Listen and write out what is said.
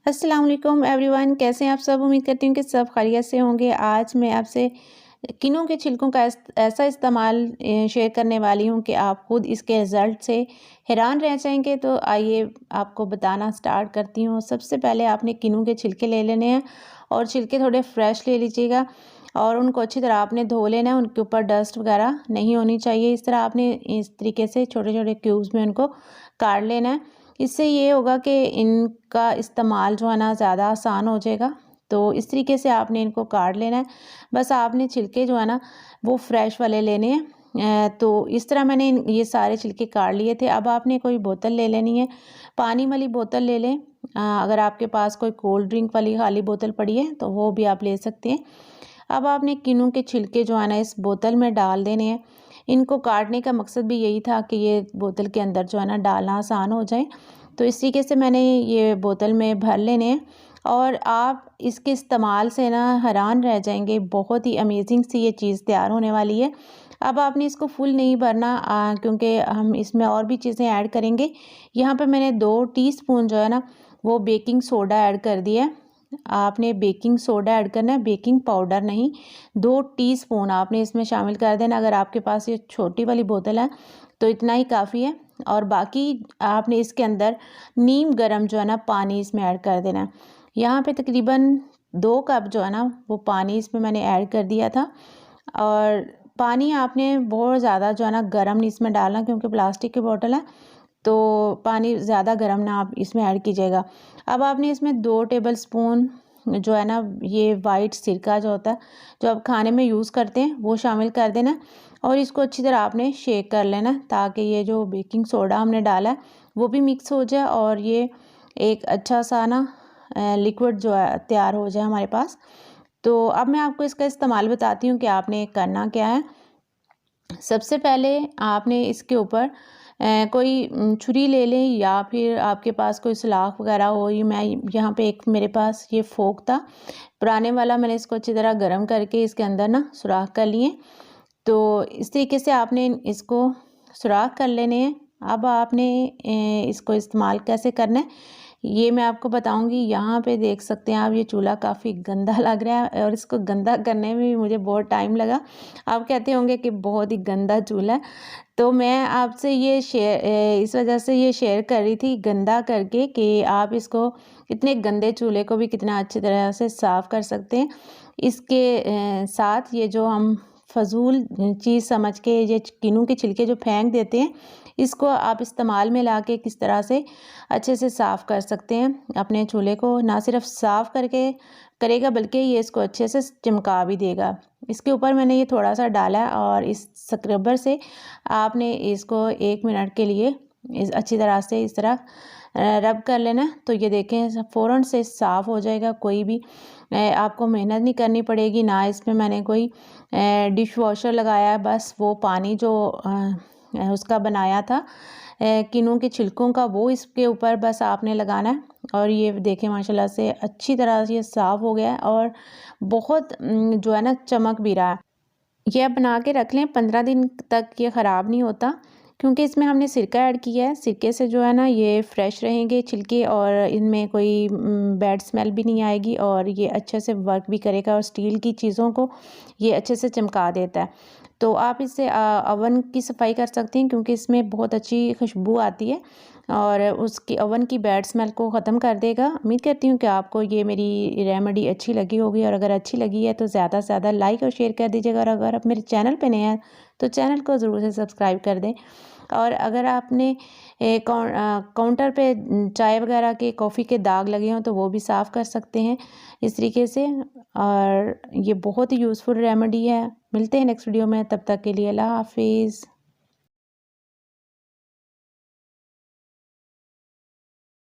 अस्सलाम वालेकुम एवरीवन, कैसे हैं आप सब। उम्मीद करती हूँ कि सब खैरियत से होंगे। आज मैं आपसे किनों के छिलकों का ऐसा इस्तेमाल शेयर करने वाली हूँ कि आप खुद इसके रिज़ल्ट से हैरान रह जाएंगे। तो आइए आपको बताना स्टार्ट करती हूँ। सबसे पहले आपने किनों के छिलके ले लेने हैं और छिलके थोड़े फ्रेश ले लीजिएगा और उनको अच्छी तरह आपने धो लेना है। उनके ऊपर डस्ट वगैरह नहीं होनी चाहिए। इस तरह आपने इस तरीके से छोटे छोटे क्यूब्स में उनको काट लेना है। इससे ये होगा कि इनका इस्तेमाल जो है ना ज़्यादा आसान हो जाएगा। तो इस तरीके से आपने इनको काट लेना है। बस आपने छिलके जो है ना वो फ्रेश वाले लेने हैं। तो इस तरह मैंने ये सारे छिलके काट लिए थे। अब आपने कोई बोतल ले लेनी है, पानी वाली बोतल ले लें। अगर आपके पास कोई कोल्ड ड्रिंक वाली खाली बोतल पड़ी है तो वो भी आप ले सकते हैं। अब आपने किन्नू के छिलके जो है ना इस बोतल में डाल देने हैं। इनको काटने का मकसद भी यही था कि ये बोतल के अंदर जो है ना डालना आसान हो जाए। तो इस तरीके से मैंने ये बोतल में भर लेने हैं और आप इसके इस्तेमाल से ना हैरान रह जाएंगे। बहुत ही अमेजिंग सी ये चीज़ तैयार होने वाली है। अब आपने इसको फुल नहीं भरना क्योंकि हम इसमें और भी चीज़ें ऐड करेंगे। यहाँ पे मैंने 2 टीस्पून जो है ना वो बेकिंग सोडा ऐड कर दिया है। आपने बेकिंग सोडा ऐड करना है, बेकिंग पाउडर नहीं। 2 टीस्पून आपने इसमें शामिल कर देना। अगर आपके पास ये छोटी वाली बोतल है तो इतना ही काफ़ी है। और बाकी आपने इसके अंदर नीम गर्म जो है ना पानी इसमें ऐड कर देना है। यहाँ पे तकरीबन 2 कप जो है ना वो पानी इसमें मैंने ऐड कर दिया था। और पानी आपने बहुत ज़्यादा जो है ना गर्म नहीं इसमें डालना क्योंकि प्लास्टिक की बोतल है। तो पानी ज़्यादा गर्म ना आप इसमें ऐड कीजिएगा। अब आपने इसमें 2 टेबल स्पून जो है ना ये वाइट सिरका जो होता है जो आप खाने में यूज़ करते हैं वो शामिल कर देना और इसको अच्छी तरह आपने शेक कर लेना ताकि ये जो बेकिंग सोडा हमने डाला है वो भी मिक्स हो जाए और ये एक अच्छा सा ना लिक्विड जो है तैयार हो जाए हमारे पास। तो अब मैं आपको इसका इस्तेमाल बताती हूँ कि आपने करना क्या है। सबसे पहले आपने इसके ऊपर कोई छुरी ले लें या फिर आपके पास कोई सलाख वगैरह हो। ये मैं यहाँ पे एक मेरे पास ये फोक था पुराने वाला, मैंने इसको अच्छी तरह गर्म करके इसके अंदर ना सुराख कर लिए। तो इस तरीके से आपने इसको सुराख कर लेने हैं। अब आपने इसको इस्तेमाल कैसे करना है ये मैं आपको बताऊंगी। यहाँ पे देख सकते हैं आप ये चूल्हा काफ़ी गंदा लग रहा है और इसको गंदा करने में भी मुझे बहुत टाइम लगा। आप कहते होंगे कि बहुत ही गंदा चूल्हा है। तो मैं आपसे ये इस वजह से ये शेयर कर रही थी गंदा करके कि आप इसको इतने गंदे चूल्हे को भी कितना अच्छी तरह से साफ़ कर सकते हैं। इसके साथ ये जो हम फ़ज़ूल चीज़ समझ के ये किन्नू के छिलके जो फेंक देते हैं इसको आप इस्तेमाल में ला के किस तरह से अच्छे से साफ़ कर सकते हैं। अपने चूल्हे को ना सिर्फ साफ़ करके करेगा बल्कि ये इसको अच्छे से चमका भी देगा। इसके ऊपर मैंने ये थोड़ा सा डाला है और इस स्क्रबर से आपने इसको 1 मिनट के लिए अच्छी तरह से इस तरह रब कर लेना। तो ये देखें फ़ौरन से साफ़ हो जाएगा। कोई भी आपको मेहनत नहीं करनी पड़ेगी। ना इसमें मैंने कोई डिश वॉशर लगाया, बस वो पानी जो उसका बनाया था किन्नू के छिलकों का वो इसके ऊपर बस आपने लगाना है। और ये देखें माशाल्लाह से अच्छी तरह से ये साफ़ हो गया है और बहुत जो है ना चमक भी रहा है। ये आप बना के रख लें, 15 दिन तक ये ख़राब नहीं होता क्योंकि इसमें हमने सिरका ऐड किया है। सिरके से जो है ना ये फ्रेश रहेंगे छिलके और इनमें कोई बैड स्मेल भी नहीं आएगी और ये अच्छे से वर्क भी करेगा और स्टील की चीज़ों को ये अच्छे से चमका देता है। तो आप इससे अवन की सफाई कर सकते हैं क्योंकि इसमें बहुत अच्छी खुशबू आती है और उसकी अवन की बैड स्मेल को ख़त्म कर देगा। उम्मीद करती हूँ कि आपको ये मेरी रेमेडी अच्छी लगी होगी और अगर अच्छी लगी है तो ज़्यादा से ज़्यादा लाइक और शेयर कर दीजिएगा। और अगर आप मेरे चैनल पे नए हैं तो चैनल को ज़रूर से सब्सक्राइब कर दें। और अगर आपने काउंटर पे चाय वगैरह के कॉफ़ी के दाग लगे हों तो वो भी साफ़ कर सकते हैं इस तरीके से। और ये बहुत ही यूज़फुल रेमेडी है। मिलते हैं नेक्स्ट वीडियो में, तब तक के लिए अल्लाह हाफिज़।